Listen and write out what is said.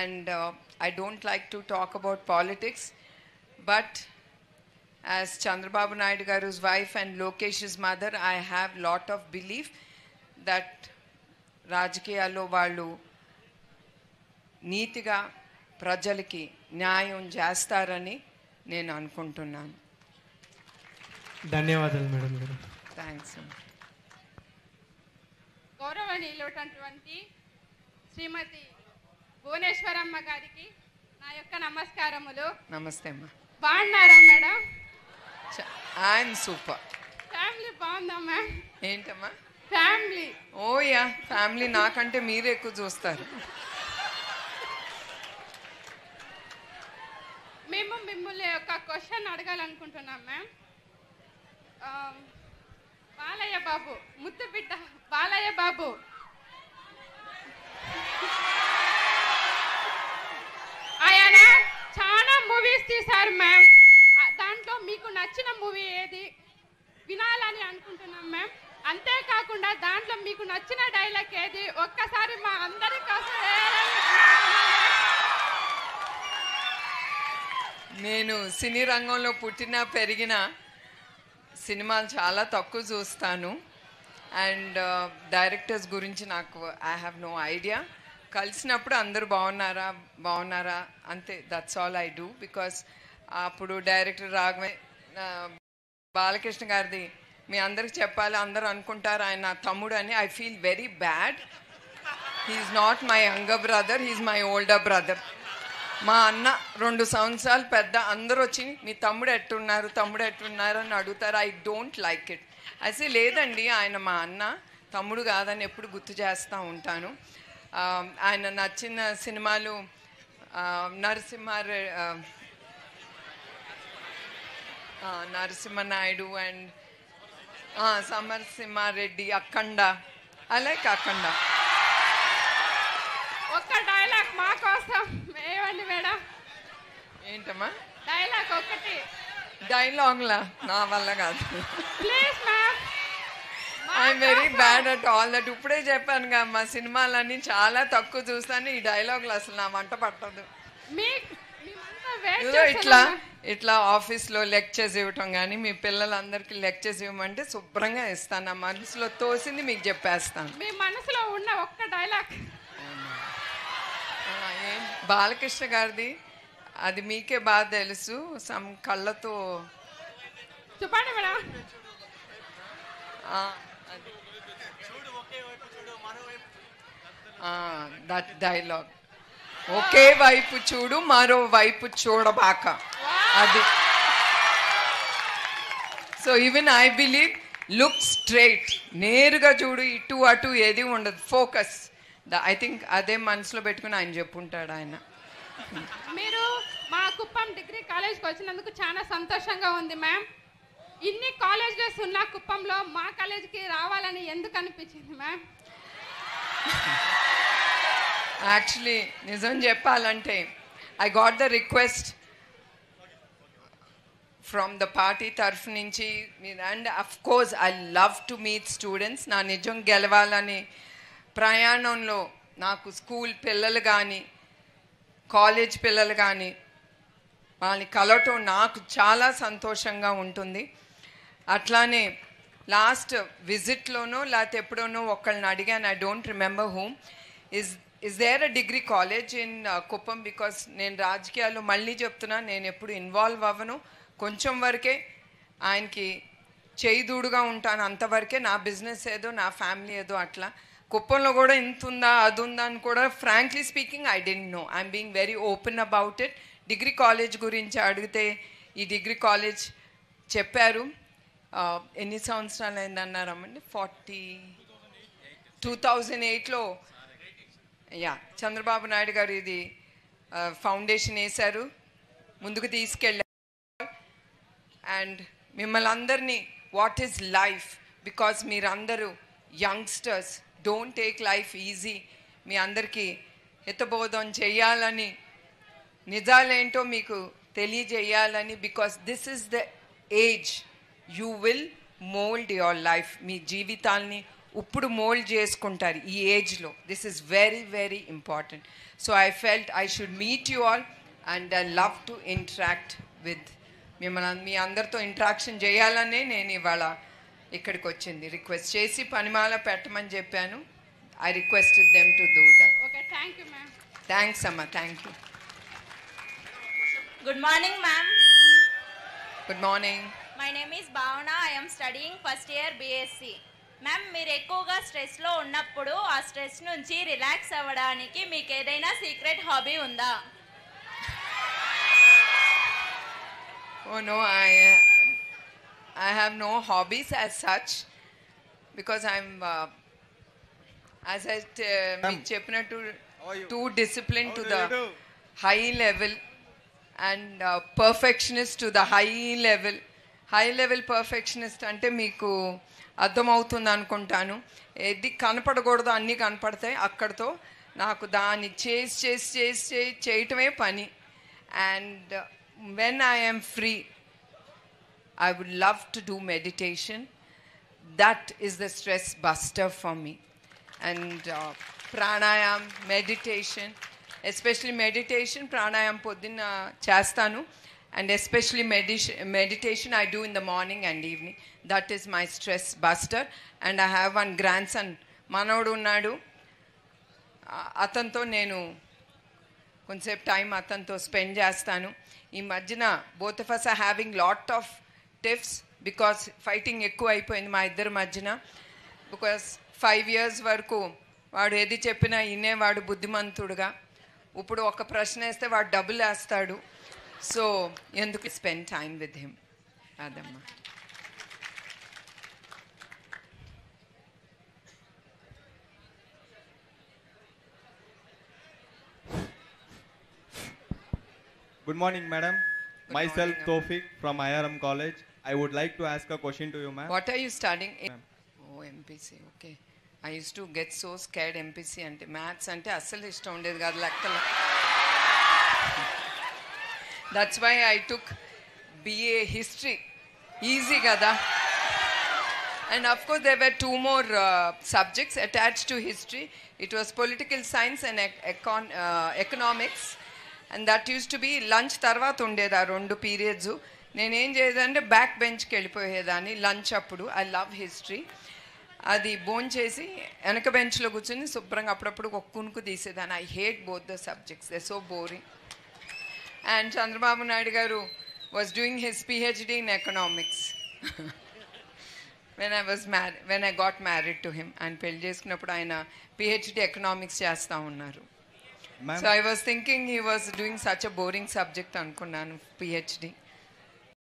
and I don't like to talk about politics, but as Chandrababu Naidu Garu's wife and Lokesh's mother, I have lot of belief that రాజకీయాల్లో వాళ్ళు నీతిగా ప్రజలకి న్యాయం చేస్తారని నేను అనుకుంటున్నాను. ధన్యవాదాలు మేడం గారు. థ్యాంక్స్. గౌరవనీయులైనటువంటి శ్రీమతి భువనేశ్వరమ్మ గారికి నా యొక్క నమస్కారములు. నమస్తే అమ్మా. బాగున్నారా మేడం? I'm super. ఫ్యామిలీ బాగుందా మ్యామ్? ఏంటమ్మా ఫ్యామిలీ? ఓ యా, ఫ్యామిలీ నాకంటే మీరే ఎక్కువ చూస్తారు. మేము మిమ్మల్ని ఒక క్వశ్చన్ అడగాలనుకుంటున్నాం మ్యామ్. బాలయ్య బాబు, ముద్దు బిడ్డ బాలయ్య బాబు ఆయన చాలా మూవీస్ తీశారు మ్యామ్. దాంట్లో మీకు నచ్చిన మూవీ ఏది వినాలని అనుకుంటున్నాం మ్యామ్. అంతేకాకుండా దాంట్లో మీకు నచ్చిన డైలాగ్ ఏది ఒక్కసారి మా అందరి కోసం. నేను సినీ రంగంలో పుట్టిన పెరిగిన సినిమాలు చాలా తక్కువ చూస్తాను. అండ్ డైరెక్టర్స్ గురించి నాకు ఐ హ్యావ్ నో ఐడియా. కలిసినప్పుడు అందరూ బాగున్నారా అంతే, that's all I do. Because అప్పుడు డైరెక్టర్ బాలకృష్ణ గారిది మీ అందరికి చెప్పాలి, అందరూ అనుకుంటారు ఆయన నా తమ్ముడు అని. I feel very bad. He's not my younger brother, he's my older brother. మా అన్న 2 సంవత్సరాలు పెద్ద. అందరూ వచ్చి మీ తమ్ముడు ఎట్టున్నారు అని అడుగుతారు. I don't like it. అయితే లేదండి, ఆయన మా అన్న, తమ్ముడు కాదని ఎప్పుడు గుర్తు చేస్తూ ఉంటాను. ఆయన నచ్చిన సినిమాలు Narasimhanaidu and Samarasimhareddy, Akhanda. I like Akhanda. ఒక్క డైలాగ్ మా కోసం ఏమండి మేడం? ఏంటమ్మా డైలాగ్ ఒకటి? డైలాగ్లా నా వల్ల కాదు. Please ma'am. I'm very bad at all that. ఇప్పుడే చెప్పాను కదా, మా సినిమాలన్నీ చాలా తక్కువ చూస్తాను. ఈ డైలాగులు అసలు నా వంట పట్టదు. ఇట్లా ఆఫీస్లో లెక్చర్స్ ఇవ్వటం కానీ, మీ పిల్లలందరికీ లెక్చర్స్ ఇవ్వమంటే శుభ్రంగా ఇస్తాను. నా మనసులో తోసింది మీకు చెప్పేస్తాను. మీ మనసులో ఉన్న ఒక్క డైలాగ్? బాలకృష్ణ గారిది అది మీకే బాగా తెలుసు. సమ్ కళ్ళతో చెప్పండి మేడం. దట్ డైలాగ్, ఒకే వైపు చూడు మరో వైపు చూడబాక, అది. So even I believe look straight, నేరుగా చూడు, ఇటు అటు ఏది ఉండదు, ఫోకస్. ఐ థింక్ అదే మనసులో పెట్టుకుని ఆయన చెప్పుంటాడు ఆయన. మీరు మా కుప్పం డిగ్రీ కాలేజ్కి వచ్చినందుకు చాలా సంతోషంగా ఉంది మ్యామ్. ఇన్ని కాలేజెస్ ఉన్న కుప్పంలో మా కాలేజ్కి రావాలని ఎందుకు అనిపించింది మ్యామ్? యాక్చువల్లీ నిజం చెప్పాలంటే I got the request from the party తరఫు నుంచి. And of course I love to meet students. నా నిజం గెలవాలని ప్రయాణంలో నాకు స్కూల్ పిల్లలు కానీ కాలేజ్ పిల్లలు కానీ వాళ్ళని కలవటం నాకు చాలా సంతోషంగా ఉంటుంది. అట్లానే లాస్ట్ విజిట్లోనో లేకపోతే ఎప్పుడోనో ఒకళ్ళని అడిగాను, I don't remember whom, is there a degree college in Kuppam? Because నేను రాజకీయాల్లో మళ్ళీ చెప్తున్నా, నేను ఎప్పుడు ఇన్వాల్వ్ అవ్వను, కొంచెం వరకే ఆయనకి చేయిదూడుగా ఉంటాను, అంతవరకే. నా బిజినెస్ ఏదో, నా ఫ్యామిలీ ఏదో అట్లా. కుప్పంలో కూడా ఇంత ఉందా అది ఉందా అని కూడా frankly speaking I don't know. I'm being very open about it. Degree college గురించి అడిగితే ఈ డిగ్రీ కాలేజ్ చెప్పారు. ఎన్ని సంవత్సరాలు అయిందన్నారమ్మండి? 2008లో యా చంద్రబాబు నాయుడు గారు ఇది ఫౌండేషన్ వేశారు, ముందుకు తీసుకెళ్ళారు. అండ్ మిమ్మల్ని అందరినీ వాట్ ఈజ్ లైఫ్, బికాజ్ మీరందరూ youngsters, don't take life easy. మీ అందరికీ హితబోధం చేయాలని, నిజాలేంటో మీకు తెలియజేయాలని. Because this is the age you will mould your life. మీ జీవితాల్ని ఇప్పుడు మోల్డ్ చేసుకుంటారు ఈ ఏజ్లో. This is very very important. So I felt I should meet you all and I love to interact with మిమ్మల్ని, మీ అందరితో ఇంటరాక్షన్ చేయాలనే నేను ఇవాళ ఇక్కడికి వచ్చింది. రిక్వెస్ట్ చేసి పనిమాల పెట్టమని చెప్పాను. I requested them to do that. Okay, thank you ma'am. Thanks అమ్మా, thank you. Good morning, ma'am. Good morning. My name is Bhavana. I am studying first year BSc. Ma'am, మీరు ఎక్కువగా స్ట్రెస్లో ఉన్నప్పుడు ఆ స్ట్రెస్ నుంచి రిలాక్స్ అవ్వడానికి మీకు ఏదైనా secret hobby ఉందా? Oh no, I have no hobbies as such because I'm as I మీకు చెప్పినట్టు too disciplined to the high level and perfectionist to the high level perfectionist అంటే మీకు అర్థమవుతుంది అనుకుంటాను. ఏది కనపడకూడదు అన్నీ కనపడతాయి. అక్కడితో నాకు దాన్ని చేయటమే పని. And when I am free, I would love to do meditation. That is the stress buster for me. And pranayam, meditation, especially meditation, pranayam poddina chestanu, and especially meditation I do in the morning and evening. That is my stress buster. And I have one grandson, manodu unnadu, atanto nenu కొంచెంసేపు time అతనితో spend చేస్తాను. ఈ మధ్యన both of us are having lot of tiffs because fighting ఎక్కువ అయిపోయింది మా ఇద్దరి మధ్యన. బికాస్ 5 years వరకు వాడు ఏది చెప్పినా వినేవాడు బుద్ధిమంతుడుగా. ఇప్పుడు ఒక ప్రశ్న వేస్తే వాడు డబ్బులు వేస్తాడు. సో ఎందుకు స్పెండ్ టైం విత్ హిమ్, అదమ్మా. Good morning, madam. Good Myself, morning, Tofik from IRM College. I would like to ask a question to you, ma'am. What are you studying? Ma'am. Oh, MPC, okay. I used to get so scared MPC అంటే maths అంటే అస్సలు ఇష్టం ఉండేది కాదు, లెక్కలు. That's why I took BA history. Easy కదా. And of course there were 2 more subjects attached to history. It was political science and economics. And that used to be lunch తర్వాత ఉండేది ఆ 2 periods. నేనేం చేసేదంటే బ్యాక్ బెంచ్కి వెళ్ళిపోయేదాన్ని lunch అప్పుడు. I love history. అది బోన్ చేసి వెనక బెంచ్లో కూర్చొని శుభ్రంగా అప్పుడప్పుడు ఒక కునుకు తీసేదాన్ని. I hate both the subjects, they so boring. And Chandrababu Naidu గారు was doing his PhD in economics when I got married to him. ఆయన పెళ్లి చేసుకున్నప్పుడు ఆయన PhD ఎకనామిక్స్ చేస్తూ ఉన్నారు. Ma'am, So I was thinking he was doing such a boring subject అనుకున్నాను PhD.